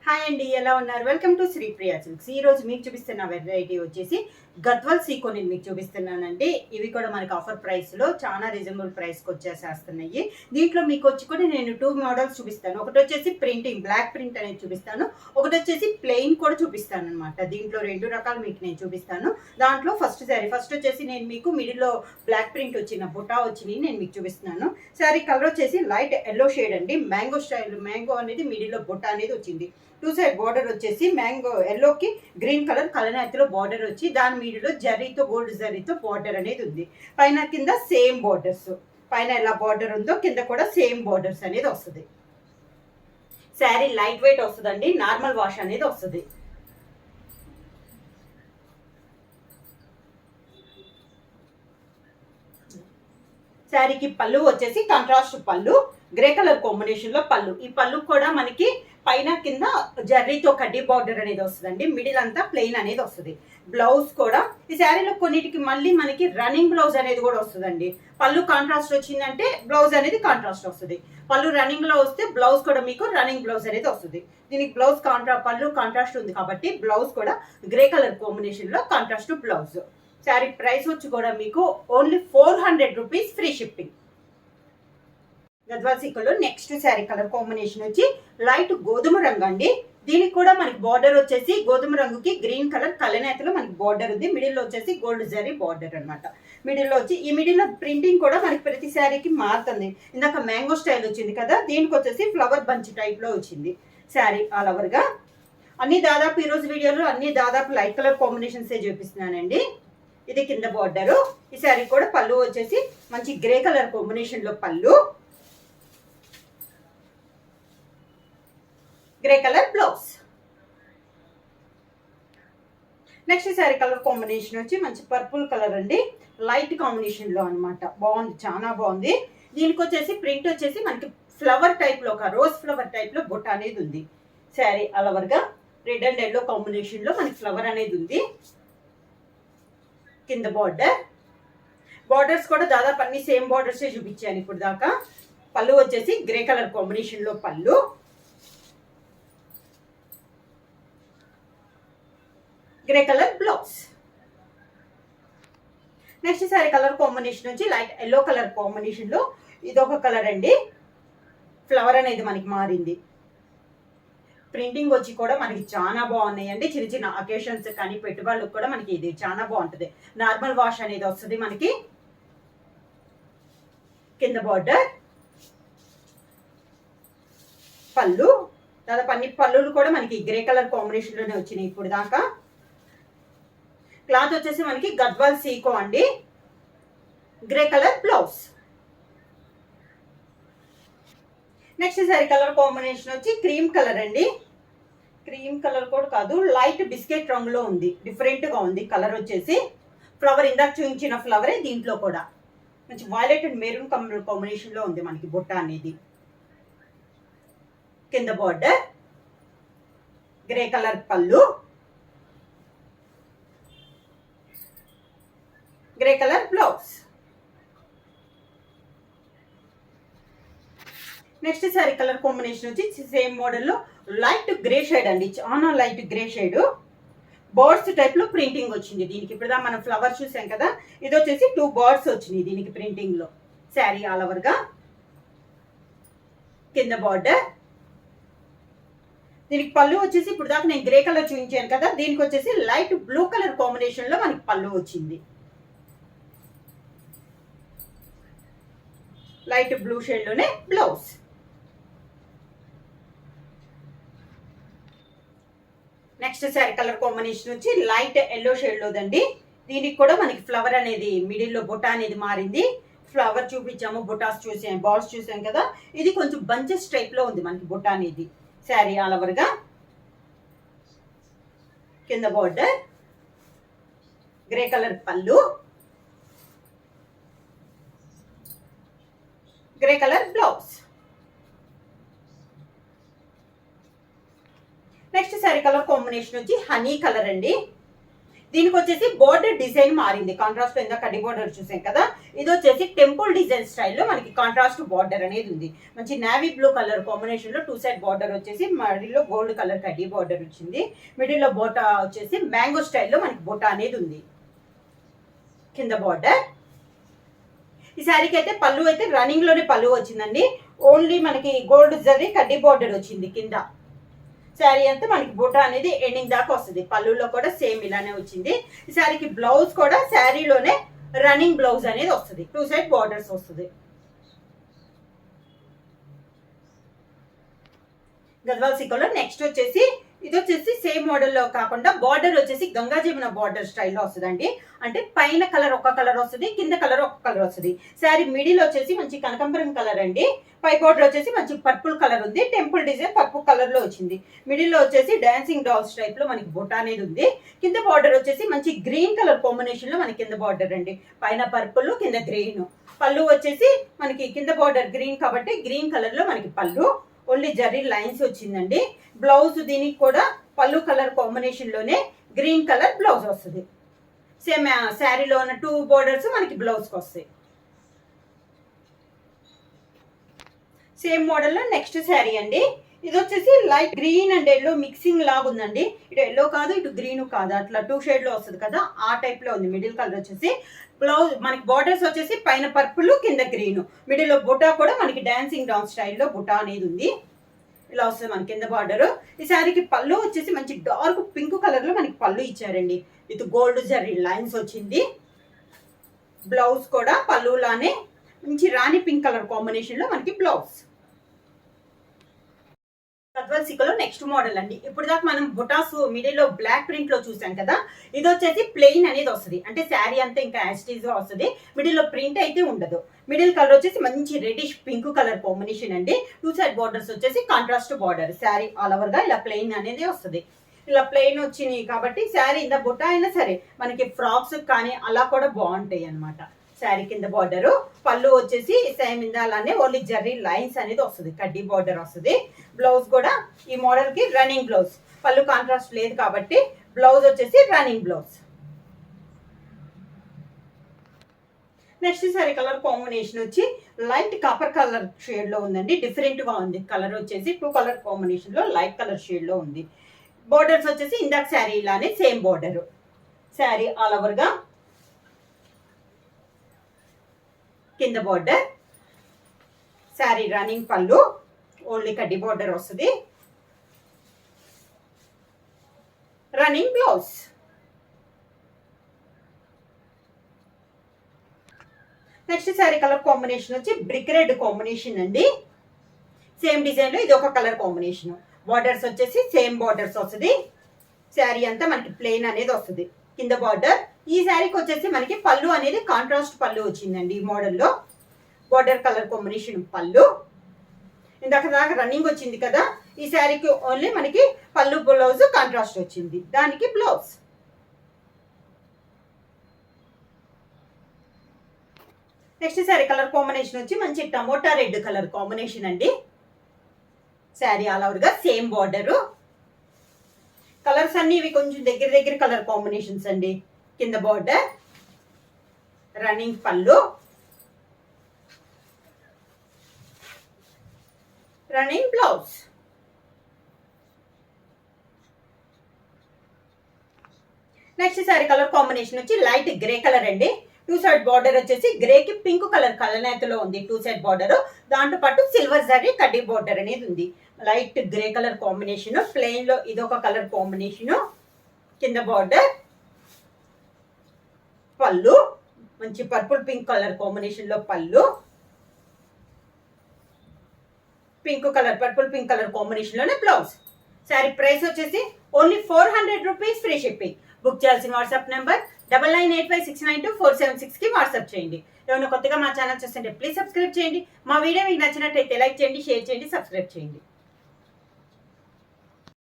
Hi అండి, ఎలా ఉన్నారు? Welcome to Sri Priya Silks. ఈ రోజు మీకు చూపిస్తున్న వెరైటీ వచ్చేసి గద్వాల్ సీకో నేను మీకు చూపిస్తున్నానండి. ఇవి కూడా మనకి ఆఫర్ ప్రైస్ లో చాలా రీజనబుల్ ప్రైస్ కి వచ్చేసేస్తున్నాయి. దీంట్లో మీకు వచ్చి కూడా నేను 2 మోడల్స్ చూపిస్తాను. ఒకటి వచ్చేసి ప్రింటింగ్ బ్లాక్ ప్రింట్ అనేది చూపిస్తాను, ఒకటి వచ్చేసి ప్లెయిన్ కూడా చూపిస్తాను అనమాట. దీంట్లో 2 రకాలు మీకు నేను చూపిస్తాను. దాంట్లో ఫస్ట్ వచ్చేసి నేను మీకు మిడిల్ లో బ్లాక్ ప్రింట్ వచ్చిన బుటా వచ్చినాయి నేను మీకు చూపిస్తున్నాను. శారీ కలర్ వచ్చేసి లైట్ ఎల్లో షేడ్ అండి. మ్యాంగో స్టైల్, మ్యాంగో అనేది మిడిల్ లో బుటా అనేది వచ్చింది. 2 సైడ్ బార్డర్ వచ్చేసి మ్యాంగో ఎల్లోకి గ్రీన్ కలర్ కలనేతిలో బార్డర్ వచ్చి దాని మీడిలో జరీతో గోల్డ్ జరీతో బార్డర్ అనేది ఉంది. పైన కింద సేమ్ బార్డర్స్, పైన ఎలా బార్డర్ ఉందో కింద కూడా సేమ్ బార్డర్స్ అనేది వస్తుంది. శారీ లైట్ వెయిట్ వస్తుందండి, నార్మల్ వాష్ అనేది వస్తుంది. శారీకి పళ్ళు వచ్చేసి కాంట్రాస్ట్ పళ్ళు, గ్రే కలర్ కాంబినేషన్ లో పళ్ళు. ఈ పళ్ళు కూడా మనకి పైన కింద జర్రీతో కడ్డీ బార్డర్ అనేది వస్తుందండి. మిడిల్ అంతా ప్లెయిన్ అనేది వస్తుంది. బ్లౌజ్ కూడా ఈ శారీలో కొన్నిటికి మళ్ళీ మనకి రన్నింగ్ బ్లౌజ్ అనేది కూడా వస్తుందండి. పళ్ళు కాంట్రాస్ట్ వచ్చిందంటే బ్లౌజ్ అనేది కాంట్రాస్ట్ వస్తుంది. పళ్ళు రన్నింగ్ లో వస్తే బ్లౌజ్ కూడా మీకు రన్నింగ్ బ్లౌజ్ అనేది వస్తుంది. దీనికి బ్లౌజ్ పళ్ళు కాంట్రాస్ట్ ఉంది కాబట్టి బ్లౌజ్ కూడా గ్రే కలర్ కాంబినేషన్ లో కాంట్రాస్ట్ బ్లౌజ్. శారీ ప్రైస్ వచ్చి కూడా మీకు only 400 rupees free shipping. Gadwal సీకోలో నెక్స్ట్ శారీ కలర్ కాంబినేషన్ వచ్చి లైట్ గోధుమ రంగు అండి. దీనికి కూడా మనకి బార్డర్ వచ్చేసి గోధుమ రంగుకి గ్రీన్ కలర్ కలనేతలో మనకి బార్డర్ ఉంది. మిడిల్ వచ్చేసి గోల్డ్ జరీ బార్డర్ అనమాట. మిడిల్ వచ్చి ఈ మిడిల్ లో ప్రింటింగ్ కూడా మనకి ప్రతి శారీకి మారుతుంది. ఇందాక మ్యాంగో స్టైల్ వచ్చింది కదా, దీనికి వచ్చేసి ఫ్లవర్ బంచ్ టైప్ లో వచ్చింది. శారీ ఆల్ ఓవర్ గా అన్ని దాదాపు ఈ రోజు వీడియోలో అన్ని దాదాపు లైట్ కలర్ కాంబినేషన్స్ చూపిస్తున్నానండి. ఇది కింద బార్డరు. ఈ శారీ కూడా పళ్ళు వచ్చేసి మంచి గ్రే కలర్ కాంబినేషన్ లో పళ్ళు, grey colour blouse. Next sari colour combination వచ్చి మంచి పర్పుల్ కలర్ అండి, లైట్ కాంబినేషన్ లో అనమాట. బాగుంది, చాలా బాగుంది. దీనికి వచ్చేసి ప్రింట్ వచ్చేసి మనకి ఫ్లవర్ టైప్ లో, ఒక రోజ్ ఫ్లవర్ టైప్ లో బుట్ట అనేది ఉంది. శారీ అలవర్ గా రెడ్ అండ్ ఎల్లో కాంబినేషన్ లో మనకి ఫ్లవర్ అనేది ఉంది. కింద బార్డర్స్ కూడా దాదాపు అన్ని సేమ్ బార్డర్స్ చూపించాను ఇప్పుడు దాకా. పళ్ళు వచ్చేసి గ్రే కలర్ కాంబినేషన్ లో పళ్ళు, grey colour blouse. Next sari colour combination వచ్చి లైట్ ఎల్లో కలర్ కాంబినేషన్ లో ఇదొక కలర్ అండి. ఫ్లవర్ అనేది మనకి మారింది. ప్రింటింగ్ వచ్చి కూడా మనకి చాలా బాగున్నాయి అండి. చిన్న చిన్న అకేషన్స్ కానీ పెట్టుబడులకు కూడా మనకి ఇది చాలా బాగుంటుంది. నార్మల్ వాష్ అనేది వస్తుంది మనకి. కింద బార్డర్, పళ్ళు దాదాపు అన్ని పళ్ళులు కూడా మనకి గ్రే కలర్ కాంబినేషన్ లోనే వచ్చినాయి ఇప్పుడు దాకా. క్లాత్ వచ్చేసి మనకి గద్వాల్ సీకో అండి, grey colour blouse. Next sari colour combination వచ్చి క్రీమ్ కలర్ అండి. క్రీమ్ కలర్ కూడా కాదు, లైట్ బిస్కెట్ రంగులో ఉంది. డిఫరెంట్ గా ఉంది కలర్ వచ్చేసి. ఫ్లవర్ ఇందాక చూపించిన ఫ్లవరే దీంట్లో కూడా మంచి వైలెట్ అండ్ మెరూన్ కాంబినేషన్ లో ఉంది మనకి బుట్ట అనేది. కింద బార్డర్, గ్రే కలర్ పళ్ళు, grey colour blouse. Next sari colour combination వచ్చి సేమ్ మోడల్లో లైట్ గ్రే షేడ్ అండి, చాలా light grey shade. Birds type లో ప్రింటింగ్ వచ్చింది దీనికి. ఇప్పుడు మనం ఫ్లవర్ చూసాం కదా, ఇది వచ్చేసి 2 బర్డ్స్ వచ్చినాయి దీనికి ప్రింటింగ్ లో. శారీ ఆల్ ఓవర్ గా కింద బార్డర్. దీనికి పళ్ళు వచ్చేసి ఇప్పుడు దాకా నేను గ్రే కలర్ చూపించాను కదా, దీనికి వచ్చేసి లైట్ బ్లూ కలర్ కాంబినేషన్ లో మనకి పళ్ళు వచ్చింది. లైట్ బ్లూ షేడ్ లోనే blouse. Next sari colour combination వచ్చి లైట్ ఎల్లో షేడ్ లోదండి. దీనికి కూడా మనకి ఫ్లవర్ అనేది మిడిల్ లో బుట్ట అనేది మారింది. ఫ్లవర్ చూపించాము, బుటాస్ చూసాం, బాల్స్ చూసాం కదా. ఇది కొంచెం బంచెస్ టైప్ లో ఉంది మనకి బుట్ట అనేది. శారీ ఆల్ ఓవర్ గా కింద బార్డర్, గ్రే కలర్ పళ్ళు, grey colour blouse. Next sari colour combination వచ్చి హనీ కలర్ అండి. దీనికి వచ్చేసి బోర్డర్ డిజైన్ మారింది. కాంట్రాస్ట్ ఇందాక కడ్డీ బోర్డర్ చూసాం కదా, ఇది వచ్చేసి టెంపుల్ డిజైన్ స్టైల్లో మనకి కాంట్రాస్ట్ బార్డర్ అనేది ఉంది. మంచి నావీ బ్లూ కలర్ కాంబినేషన్ లో 2 సైడ్ బార్డర్ వచ్చేసి మిడిల్లో గోల్డ్ కలర్ కడ్డీ బార్డర్ వచ్చింది. మిడిల్ లో బోటా వచ్చేసి మ్యాంగో స్టైల్లో మనకి బోటా అనేది ఉంది. కింద బార్డర్ ఈ శారీకి అయితే పళ్ళు అయితే రన్నింగ్ లోనే పళ్ళు వచ్చిందండి. ఓన్లీ మనకి గోల్డ్ జరీ కడ్డీ బార్డర్ వచ్చింది కింద. శారీ అంతా మనకి బుట్ట అనేది ఎండింగ్ దాకా వస్తుంది. పళ్ళులో కూడా సేమ్ ఇలానే వచ్చింది. ఈ శారీకి బ్లౌజ్ కూడా శారీలోనే రన్నింగ్ బ్లౌజ్ అనేది వస్తుంది. 2 సైడ్ బార్డర్స్ వస్తుంది. గద్వాల్ సికోలో నెక్స్ట్ వచ్చేసి ఇది వచ్చేసి సేమ్ మోడల్లో కాకుండా బార్డర్ వచ్చేసి గంగా జమున బార్డర్ స్టైల్లో వస్తుందండి. అంటే పైన కలర్ ఒక కలర్ వస్తుంది, కింద కలర్ ఒక కలర్ వస్తుంది. శారీ మిడిల్ వచ్చేసి మంచి కనకాంబరం కలర్ అండి. పై బార్డర్ వచ్చేసి మంచి పర్పుల్ కలర్ ఉంది. టెంపుల్ డిజైన్ పర్పుల్ కలర్ లో వచ్చింది. మిడిల్ లో వచ్చేసి డాన్సింగ్ డాల్స్ టైప్ లో మనకి బుట్ట అనేది ఉంది. కింద బార్డర్ వచ్చేసి మంచి గ్రీన్ కలర్ కాంబినేషన్ లో మనకి కింద బార్డర్ అండి. పైన పర్పుల్ కింద గ్రీన్. పళ్ళు వచ్చేసి మనకి కింద బార్డర్ గ్రీన్ కాబట్టి గ్రీన్ కలర్ లో మనకి పళ్ళు. ఓన్లీ జరీ లైన్స్ వచ్చిందండి. బ్లౌజ్ దీనికి కూడా పళ్ళు కలర్ కాంబినేషన్ లోనే గ్రీన్ కలర్ బ్లౌజ్ వస్తుంది. సేమ్ శారీలో ఉన్న 2 బోర్డర్స్ మనకి బ్లౌజ్కి వస్తాయి. సేమ్ మోడల్లో నెక్స్ట్ శారీ అండి. ఇది వచ్చేసి light green and yellow mixing లాగా ఉందండి. ఇటు ఎల్లో కాదు, ఇటు గ్రీన్ కాదు, అట్లా 2 షేడ్ లో వస్తుంది కదా, ఆ టైప్ లో ఉంది. మిడిల్ కలర్ వచ్చేసి బ్లౌజ్ మనకి బార్డర్స్ వచ్చేసి పైన పర్పుల్ కింద గ్రీన్. మిడిల్ లో బుటా కూడా మనకి డాన్సింగ్ డౌన్ స్టైల్లో బుటా అనేది ఉంది. ఇలా వస్తుంది మన కింద బార్డర్. ఈ శారీకి పళ్ళు వచ్చేసి మంచి డార్క్ పింక్ కలర్ లో మనకి పళ్ళు ఇచ్చారండి. ఇది గోల్డ్ జరీ లైన్స్ వచ్చింది. బ్లౌజ్ కూడా పళ్ళులానే మంచి రాణి పింక్ కలర్ కాంబినేషన్ లో మనకి బ్లౌజ్. గద్వాల్ సికోలో నెక్స్ట్ మోడల్ అండి. ఇప్పుడు దాకా మనం బుటాస్ మిడిల్ లో బ్లాక్ ప్రింట్ లో చూసాం కదా, ఇది వచ్చేసి ప్లెయిన్ అనేది వస్తుంది. అంటే శారీ అంతా ఇంకా యాస్టీజ్ గా వస్తుంది. మిడిల్ లో ప్రింట్ అయితే ఉండదు. మిడిల్ కలర్ వచ్చేసి మంచి రెడిష్ పింక్ కలర్ కాంబినేషన్ అండి. 2 సైడ్ బార్డర్స్ వచ్చేసి contrast border. Sari all over గా ఇలా ప్లెయిన్ అనేది వస్తుంది. ఇలా ప్లెయిన్ వచ్చినాయి కాబట్టి శారీ ఇంత బుట్ట అయినా సరే మనకి ఫ్రాక్స్ కానీ అలా కూడా బాగుంటాయి అనమాట. శారీ కింద బార్డర్. పళ్ళు వచ్చేసి సేమ్ ఇందాలానే ఓన్లీ జర్రీ లైన్స్ అనేది వస్తుంది. కడ్డీ బార్డర్ వస్తుంది. బ్లౌజ్ కూడా ఈ మోడల్ కి రన్నింగ్ బ్లౌజ్. పళ్ళు కాంట్రాస్ట్ లేదు కాబట్టి బ్లౌజ్ వచ్చేసి running blouse. Next sari colour combination వచ్చి లైట్ కాపర్ కలర్ షేడ్ లో ఉందండి. డిఫరెంట్ గా ఉంది. కలర్ వచ్చేసి 2 కలర్ కాంబినేషన్ లో లైట్ కలర్ షేడ్ లో ఉంది. బోర్డర్స్ వచ్చేసి ఇందాక శారీ ఇలానే same border. Sari all over గా కింద బార్డర్. శారీ రన్నింగ్ పళ్ళు. ఓన్లీ కడ్డీ బార్డర్ వస్తుంది. Running blouse. Next sari colour combination వచ్చి బ్రిక్ రెడ్ కాంబినేషన్ అండి. సేమ్ డిజైన్ లో ఇది ఒక కలర్ కాంబినేషన్. బార్డర్స్ వచ్చేసి సేమ్ బార్డర్స్ వస్తుంది. శారీ అంతా మనకి ప్లెయిన్ అనేది వస్తుంది. కింద బార్డర్. ఈ శారీకి వచ్చేసి మనకి పళ్ళు అనేది కాంట్రాస్ట్ పళ్ళు వచ్చిందండి. ఈ మోడల్లో బార్డర్ కలర్ కాంబినేషన్ పళ్ళు. ఇందాక దాకా రన్నింగ్ వచ్చింది కదా, ఈ శారీకి ఓన్లీ మనకి పళ్ళు బ్లౌజ్ కాంట్రాస్ట్ వచ్చింది. దానికి blouse. Next sari colour combination వచ్చి మంచి టమోటా రెడ్ కలర్ కాంబినేషన్ అండి. శారీ ఆల్ ఓవర్ గా సేమ్ బార్డర్. కలర్స్ అన్ని ఇవి కొంచెం దగ్గర దగ్గర కలర్ కాంబినేషన్స్ అండి. కింద బార్డర్. రన్నింగ్ పళ్ళు. Running blouse. Next sari colour combination వచ్చి లైట్ గ్రే కలర్ అండి. 2 సైడ్ బార్డర్ వచ్చేసి గ్రేకి పింక్ కలర్ కలనేతలో ఉంది. 2 సైడ్ బార్డర్. దాంతో పాటు సిల్వర్ జరీ కడ్డీ బార్డర్ అనేది ఉంది. Light grey colour combination. Plain లో ఇదొక కలర్ కాంబినేషన్. కింద బార్డర్. పళ్ళు మంచి పర్పుల్ పింక్ కలర్ కాంబినేషన్ లో పళ్ళు. Pink colour purple pink colour combination లోనే బ్లౌజ్. శారీ ప్రైస్ వచ్చేసి only 400 rupees. Free shipping. Book చేయాల్సిన వాట్సాప్ నెంబర్ 9985692476 కి వాట్సాప్ చేయండి. ఎవరైనా కొత్తగా మా ఛానల్ చూస్తుంటే ప్లీజ్ సబ్స్క్రైబ్ చేయండి. మా వీడియో మీకు నచ్చినట్టయితే లైక్ చేయండి, షేర్ చేయండి, సబ్స్క్రైబ్ చేయండి.